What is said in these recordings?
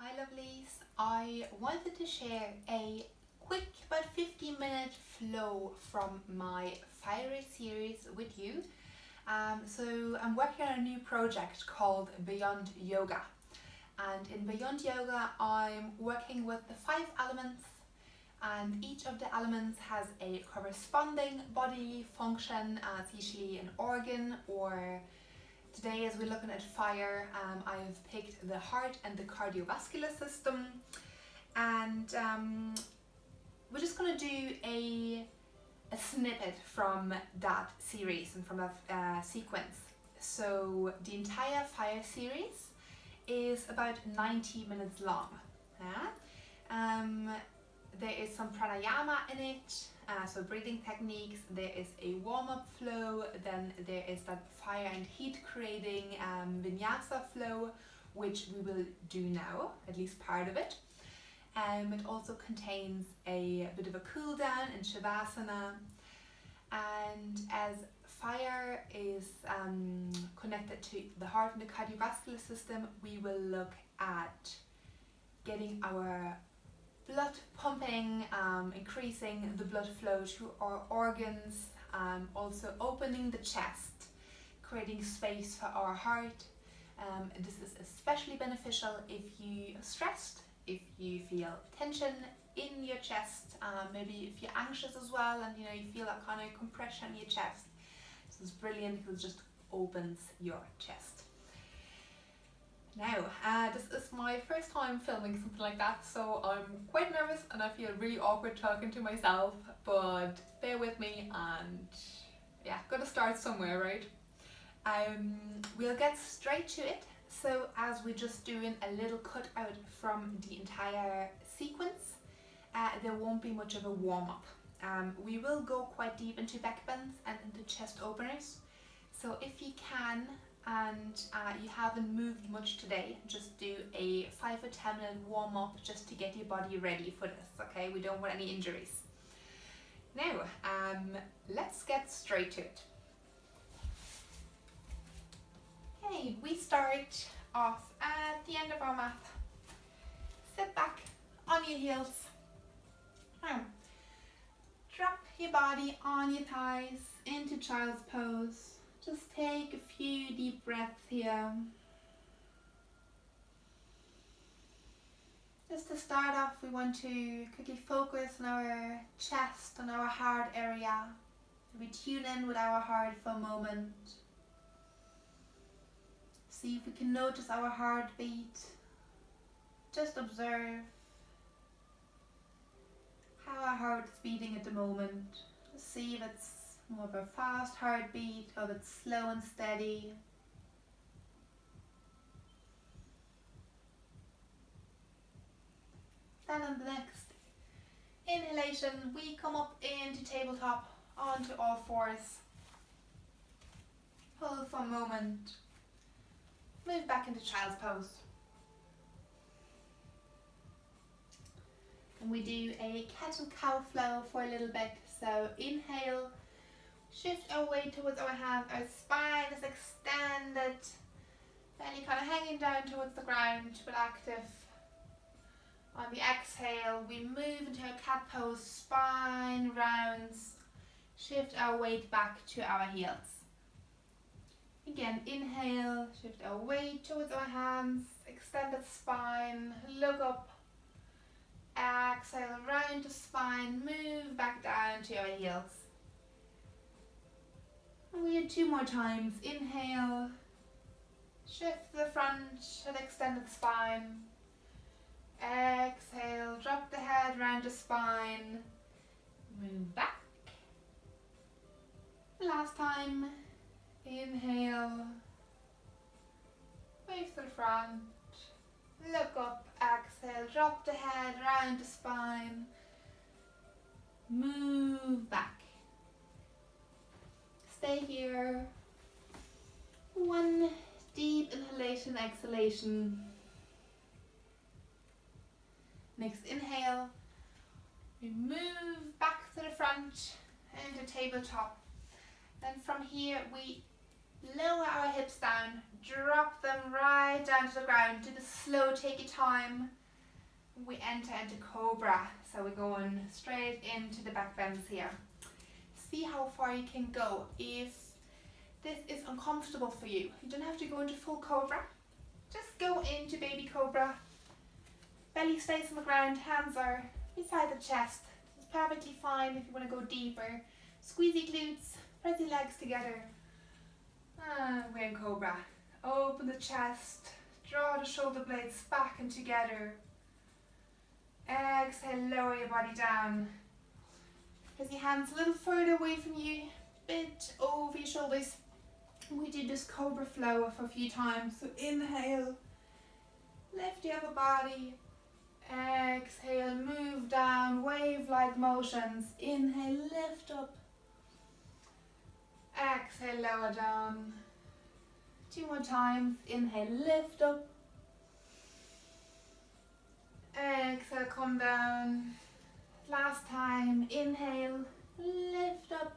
Hi lovelies, I wanted to share a quick about 15-minute flow from my Fiery series with you. So I'm working on a new project called Beyond Yoga, and in Beyond Yoga I'm working with the 5 elements, and each of the elements has a corresponding bodily function, as usually an organ. Or today, as we're looking at fire, I've picked the heart and the cardiovascular system, and we're just going to do a snippet from that series and from that sequence. So the entire fire series is about 90 minutes long. Yeah? There is some pranayama in it, so breathing techniques. There is a warm-up flow, then there is that fire and heat creating vinyasa flow, which we will do now, at least part of it. It also contains a bit of a cool down in Shavasana, and as fire is connected to the heart and the cardiovascular system, we will look at getting our blood pumping, increasing the blood flow to our organs, also opening the chest, creating space for our heart. This is especially beneficial if you are stressed, if you feel tension in your chest, maybe if you're anxious as well, and you feel that kind of compression in your chest. This is brilliant because it just opens your chest. Now, this is my first time filming something like that, so I'm quite nervous and I feel really awkward talking to myself, but bear with me, and yeah, gotta start somewhere, right? We'll get straight to it. So as we're just doing a little cut out from the entire sequence, there won't be much of a warm-up. We will go quite deep into backbends and into chest openers, so if you can, and you haven't moved much today, just do a 5 or 10 minute warm up just to get your body ready for this, okay? We don't want any injuries. Now, let's get straight to it. Okay, we start off at the end of our mat. Sit back on your heels. Now, drop your body on your thighs into child's pose. Just take a few deep breaths here. Just to start off, we want to quickly focus on our chest, on our heart area. We tune in with our heart for a moment. See if we can notice our heartbeat. Just observe how our heart's beating at the moment. Just see if it's more of a fast heartbeat or if it's slow and steady. Then on the next inhalation, we come up into tabletop onto all fours. Hold for a moment. Move back into child's pose. And we do a cat and cow flow for a little bit. So inhale, shift our weight towards our hands, our spine is extended, belly kind of hanging down towards the ground, but active. On the exhale, we move into a cat pose, spine rounds, shift our weight back to our heels. Again, inhale, shift our weight towards our hands, extended spine, look up. Exhale, round the spine, move back down to our heels. And we do 2 more times. Inhale, shift the front and extended spine. Exhale, drop the head round the spine, move back. Last time. Inhale, wave to the front, look up, exhale, drop the head round the spine, move back. Stay here. 1 deep inhalation, exhalation. Next inhale, we move back to the front into tabletop. Then from here we Lower our hips down, drop them right down to the ground. Do the slow, take your time. We enter into Cobra, so we're going straight into the back bends here. See how far you can go. If this is uncomfortable for you, you don't have to go into full Cobra. Just go into baby Cobra. Belly stays on the ground, hands are beside the chest. It's perfectly fine if you want to go deeper. Squeeze your glutes, press your legs together. And we're in Cobra. Open the chest, draw the shoulder blades back and together. Exhale, lower your body down. Press your hands a little further away from you, bit over your shoulders. We do this Cobra flow for a few times. So inhale, lift your upper body. Exhale, move down, wave-like motions. Inhale, lift up. Exhale, lower down. 2 more times. Inhale, lift up. Exhale, come down. Last time. Inhale, lift up.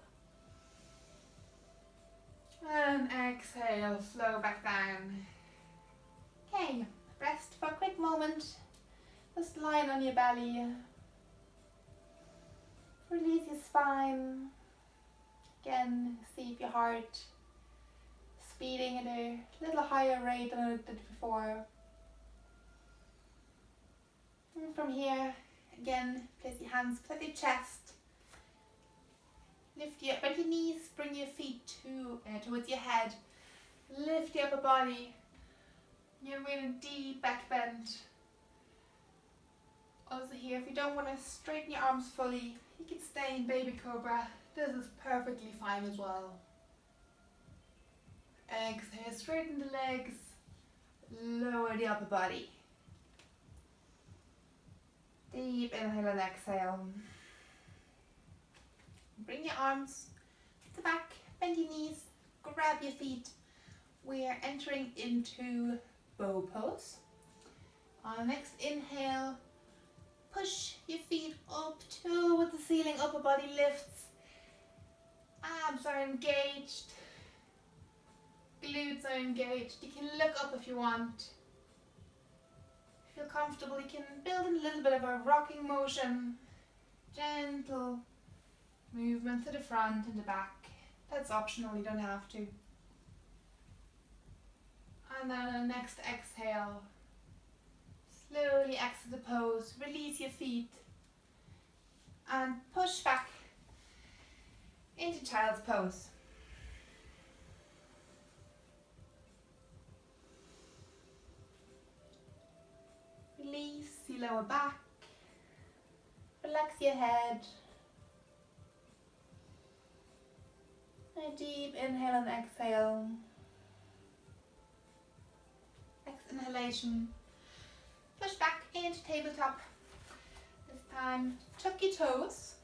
And exhale, flow back down. Okay, rest for a quick moment. Just lying on your belly. Release your spine. Again, see if your heart is beating at a little higher rate than it did before. And from here, again, place your hands at your chest. Lift your bend your knees, bring your feet towards your head. Lift your upper body. You're in a deep back bend. Also here, if you don't want to straighten your arms fully, you can stay in baby Cobra. This is perfectly fine as well. Exhale, straighten the legs, lower the upper body. Deep inhale and exhale. Bring your arms to the back, bend your knees, grab your feet. We are entering into bow pose. On the next inhale, push your feet up towards the ceiling, upper body lifts. Abs are engaged. Glutes are engaged. You can look up if you want. If you feel comfortable, you can build in a little bit of a rocking motion. Gentle movement to the front and the back. That's optional, you don't have to. And then on the next exhale, slowly exit the pose, release your feet and push back into child's pose. Release your lower back, relax your head. A deep inhale and exhale. Next inhalation, push back into tabletop. This time, tuck your toes,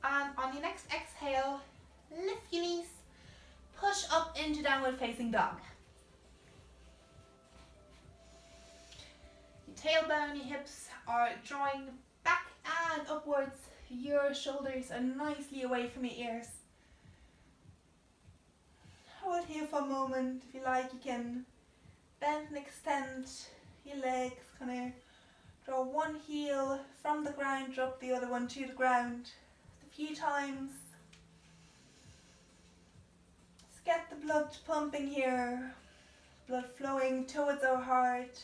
and on your next exhale, lift your knees, push up into downward facing dog. Your tailbone, your hips are drawing back and upwards. Your shoulders are nicely away from your ears. Hold here for a moment. If you like, you can bend and extend your legs, kind of draw one heel from the ground, drop the other one to the ground a few times. Just get the blood pumping here, blood flowing towards our heart.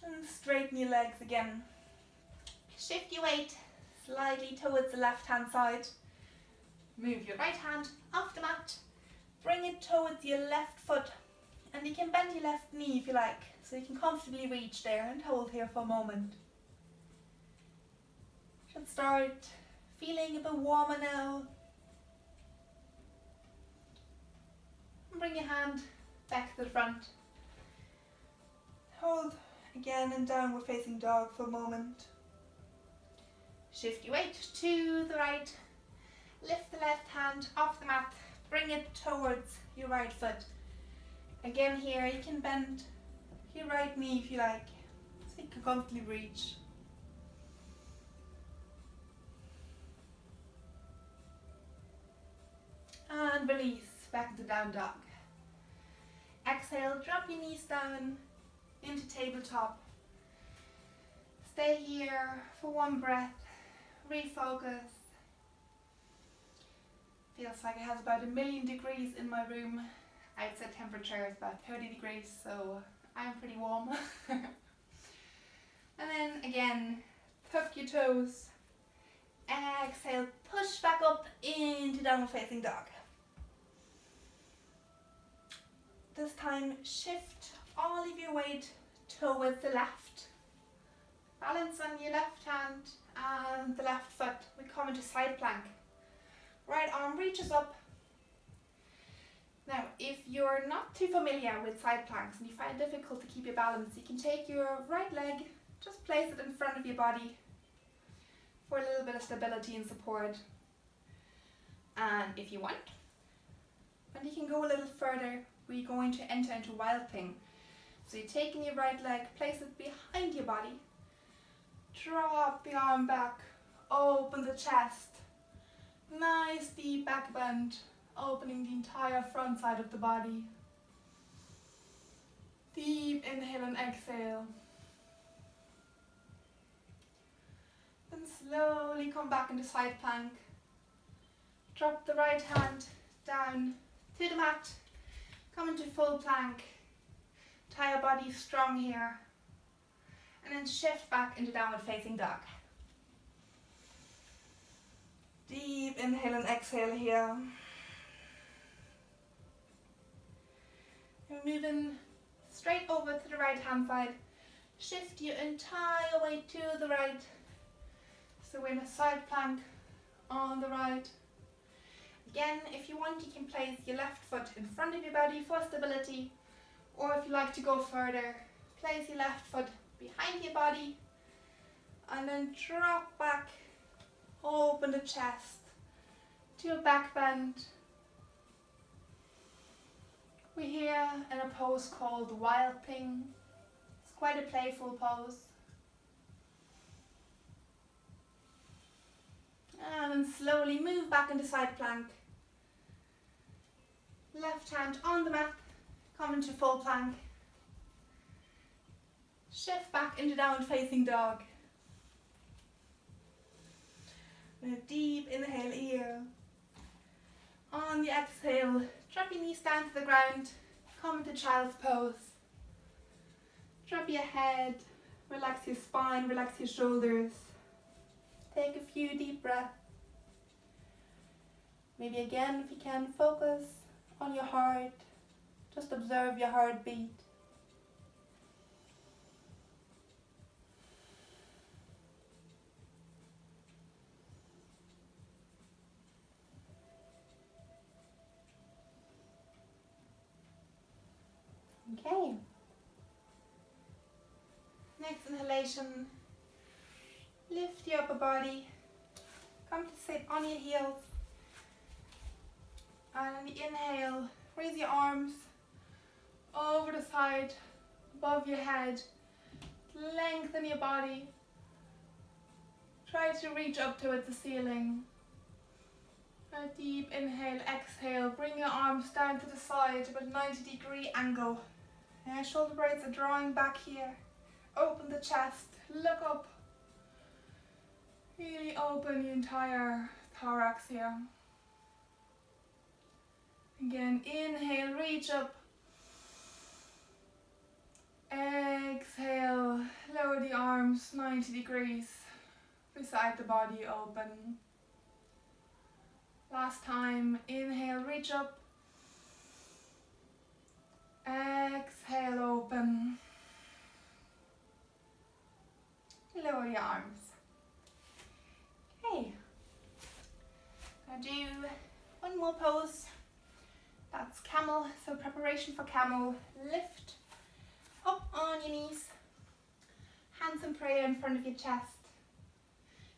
And straighten your legs again. Shift your weight slightly towards the left hand side. Move your right hand off the mat. Bring it towards your left foot, and you can bend your left knee if you like, so you can comfortably reach there and hold here for a moment. Should start feeling a bit warmer now. And bring your hand back to the front. Hold again in downward facing dog for a moment. Shift your weight to the right. Lift the left hand off the mat. Bring it towards your right foot. Again here, you can bend your right knee if you like, so you can comfortably reach. release back into down dog. Exhale, drop your knees down into tabletop. Stay here for one breath, refocus. Feels like it has about 1,000,000 degrees in my room. Outside temperature is about 30 degrees, so I'm pretty warm. And then again, tuck your toes. Exhale, push back up into downward facing dog. This time, shift all of your weight towards the left. Balance on your left hand and the left foot. We come into side plank. Right arm reaches up. Now, if you're not too familiar with side planks and you find it difficult to keep your balance, you can take your right leg, just place it in front of your body for a little bit of stability and support. And if you want, and you can go a little further, we're going to enter into wild thing. So you're taking your right leg, place it behind your body, drop the arm back, open the chest, nice deep back bend, opening the entire front side of the body. Deep inhale and exhale. Then slowly come back into side plank. Drop the right hand down to the mat. Come into full plank. Entire body strong here. And then shift back into downward facing dog. Deep inhale and exhale here. And moving straight over to the right hand side. Shift your entire weight to the right. So we're in a side plank on the right. Again, if you want, you can place your left foot in front of your body for stability. Or if you like to go further, place your left foot behind your body. And then drop back, open the chest to a back bend. We're here in a pose called Wild Thing. It's quite a playful pose. And then slowly move back into side plank. Left hand on the mat, come into full plank. Shift back into downward facing dog. And a deep inhale here. On the exhale, drop your knees down to the ground, come into child's pose. Drop your head, relax your spine, relax your shoulders. Take a few deep breaths. Maybe again, if you can, focus on your heart. Just observe your heartbeat. Okay. Next inhalation. Lift your upper body. Come to sit on your heels. And on the inhale, raise your arms over the side, above your head. Lengthen your body. Try to reach up towards the ceiling. A deep inhale, exhale. Bring your arms down to the side with a 90-degree angle. Shoulder blades are drawing back here. Open the chest, look up. Really open the entire thorax here. Again, inhale, reach up. Exhale, lower the arms 90 degrees beside the body, open. Last time, inhale, reach up. Exhale, open. Lower your arms. Okay. Gonna do one more pose. That's camel. So preparation for camel. Lift up on your knees. Hands in prayer in front of your chest.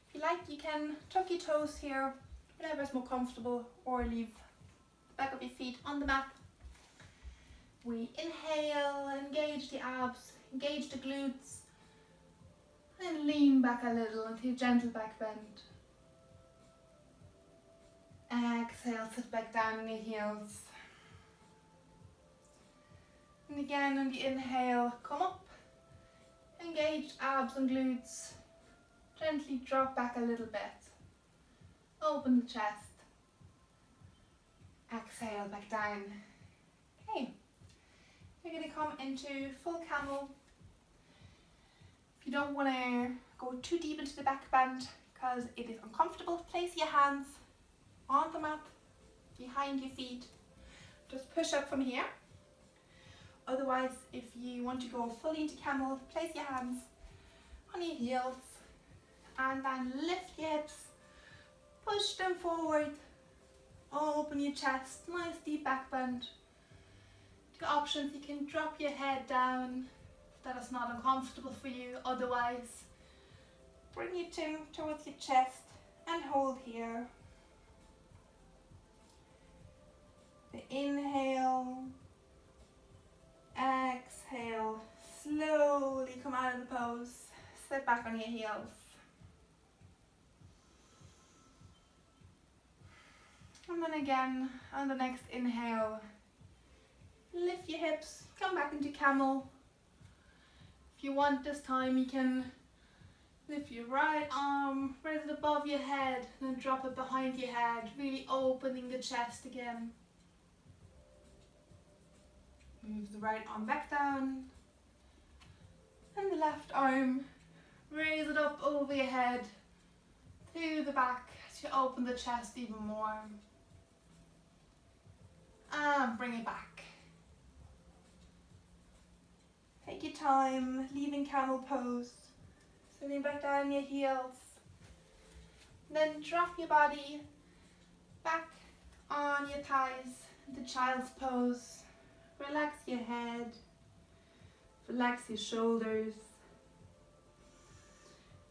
If you like, you can tuck your toes here, whatever is more comfortable, or leave the back of your feet on the mat. We inhale, engage the abs, engage the glutes, and lean back a little into a gentle back bend. Exhale, inhale, sit back down on your heels. And again on the inhale, come up. Engage abs and glutes. Gently drop back a little bit. Open the chest. Exhale back down. Okay. You're going to come into full camel. If you don't want to go too deep into the back bend because it is uncomfortable, place your hands on the mat behind your feet. Just push up from here. Otherwise, if you want to go fully into camel, place your hands on your heels and then lift your hips, push them forward, open your chest, nice deep back bend. Two options, you can drop your head down if that is not uncomfortable for you. Otherwise, bring your chin towards your chest and hold here. The inhale, exhale, slowly come out of the pose, sit back on your heels. And then again, on the next inhale, lift your hips, come back into camel. If you want this time, you can lift your right arm, raise it above your head, and then drop it behind your head, really opening the chest again. Move the right arm back down, and the left arm, raise it up over your head, to the back, to open the chest even more. And bring it back. Take your time, leaving camel pose. Sitting back down your heels. Then drop your body back on your thighs into child's pose. Relax your head. Relax your shoulders.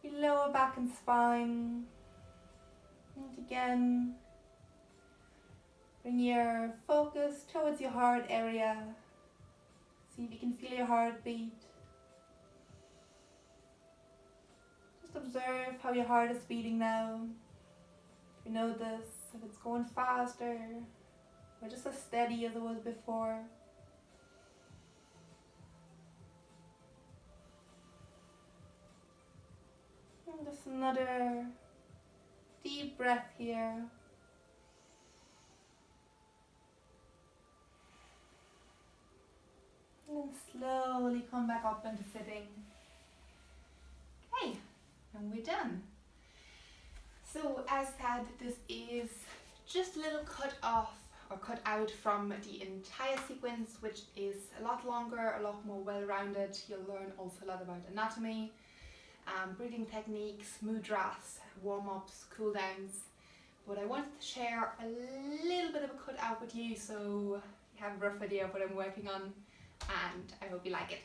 Your lower back and spine. And again, bring your focus towards your heart area. See if you can feel your heartbeat. Just observe how your heart is beating now. If you notice if it's going faster or just as steady as it was before. And just another deep breath here. And slowly come back up into sitting. Okay, and we're done. So as said, this is just a little cut off or cut out from the entire sequence, which is a lot longer, a lot more well-rounded. You'll learn also a lot about anatomy, breathing techniques, mudras, warm-ups, cool-downs. But I wanted to share a little bit of a cut out with you so you have a rough idea of what I'm working on. And I hope you like it.